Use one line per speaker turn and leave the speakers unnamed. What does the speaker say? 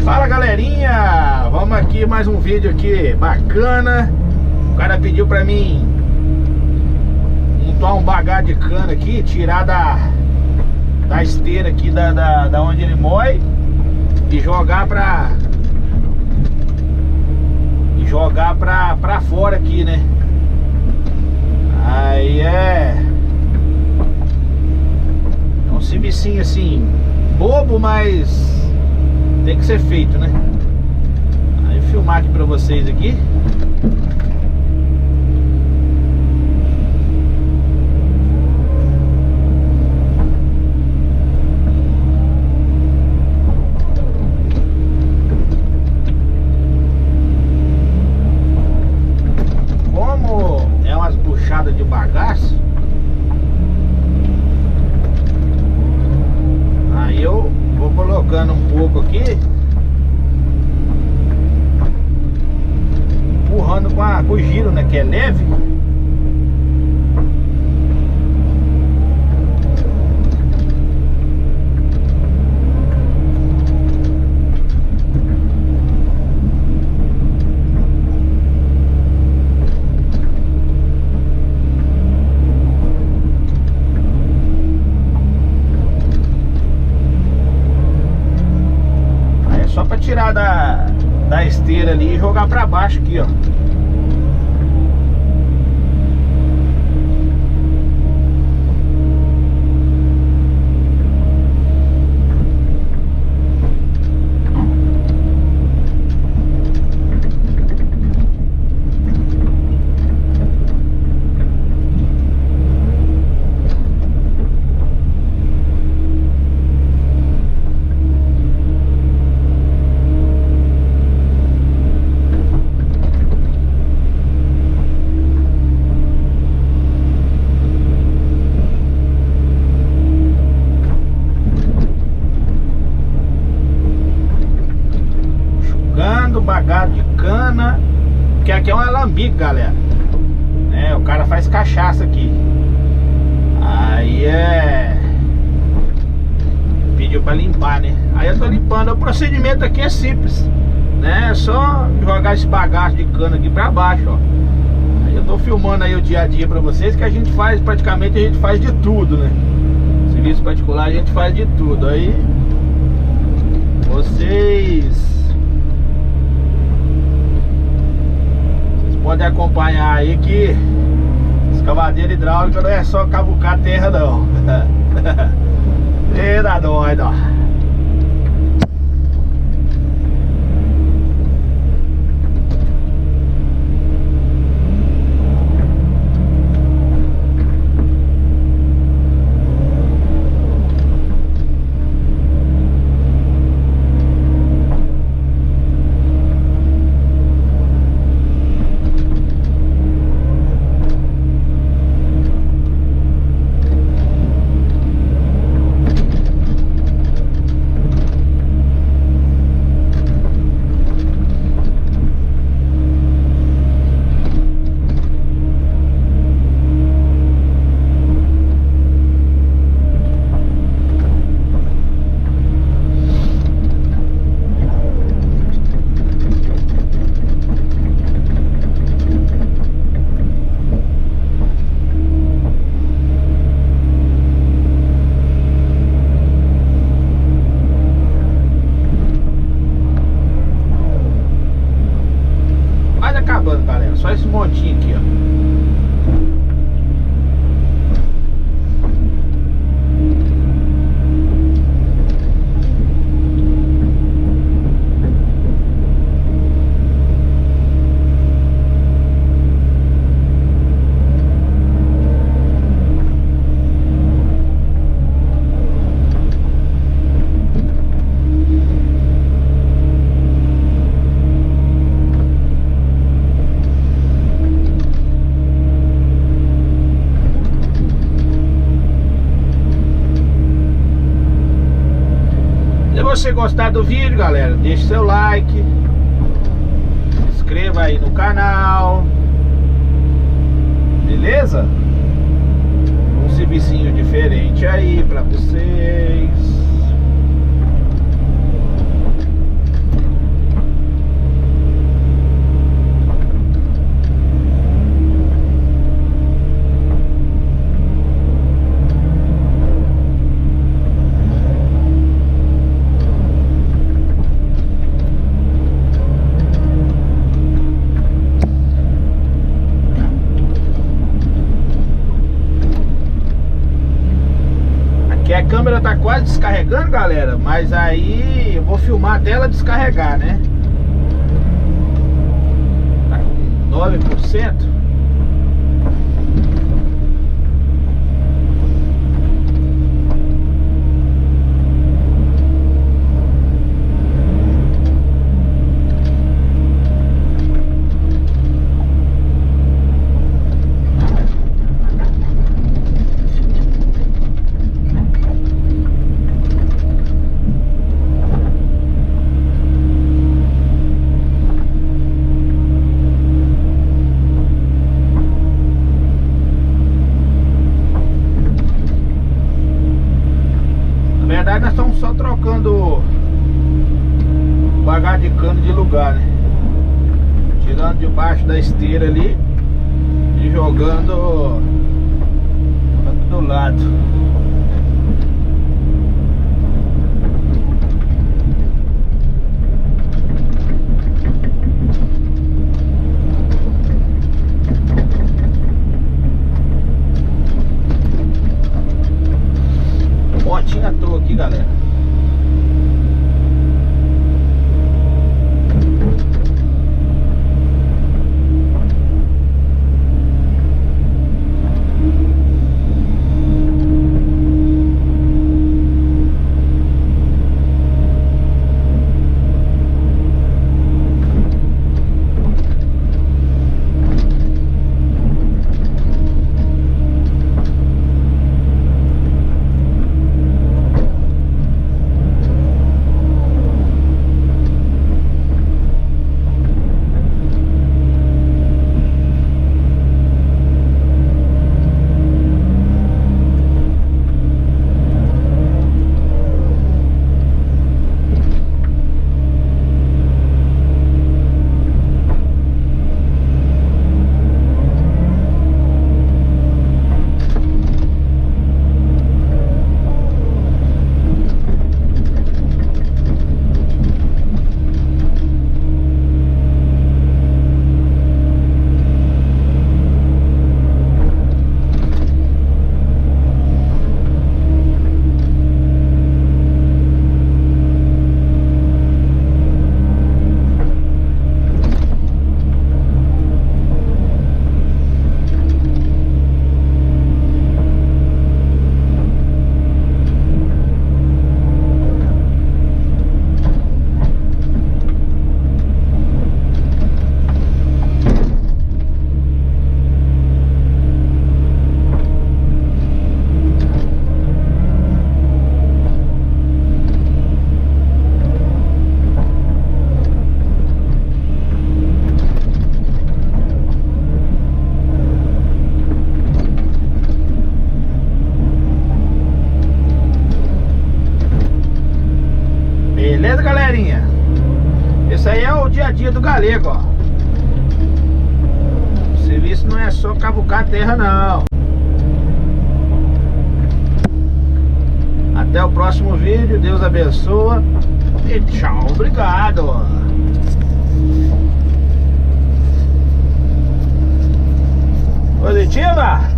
Fala galerinha, vamos aqui mais um vídeo aqui bacana. O cara pediu pra mim montar um bagar de cana aqui, tirar da esteira aqui da onde ele moe e jogar pra fora aqui, né? Aí é um servicinho assim bobo, mas tem que ser feito, né? Aí filmar aqui pra vocês aqui. Como é umas buchadas de bagaço, aí eu vou colocando um pouco aqui, empurrando com o giro, né, que é leve. Tirar da esteira ali e jogar pra baixo aqui, ó. Bagado de cana, que aqui é um alambique, galera, né? O cara faz cachaça aqui. Aí pediu pra limpar, né? Aí eu tô limpando. O procedimento aqui é simples, né? É só jogar esse bagaço de cana aqui pra baixo, ó. Aí eu tô filmando aí o dia a dia pra vocês, que a gente faz, praticamente a gente faz de tudo, né? Serviço particular a gente faz de tudo. Aí vocês pode acompanhar aí que escavadeira hidráulica não é só cavucar terra, não. Eita doido, ó. Acabando, galera, só esse montinho aqui, ó. você gostar do vídeo, galera, deixe seu like, se inscreva aí no canal, beleza? Um servicinho diferente aí pra vocês. quase descarregando, galera. Mas aí eu vou filmar até ela descarregar, né? Tá com 9%. Na verdade nós estamos só trocando o bagagem de cano de lugar, né? Tirando debaixo da esteira ali e jogando do lado. Motinha à toa aqui, galera. Beleza, galerinha? Esse aí é o dia a dia do galego, ó. O serviço não é só cavucar terra, não. Até o próximo vídeo. Deus abençoa. E tchau, obrigado. Positiva?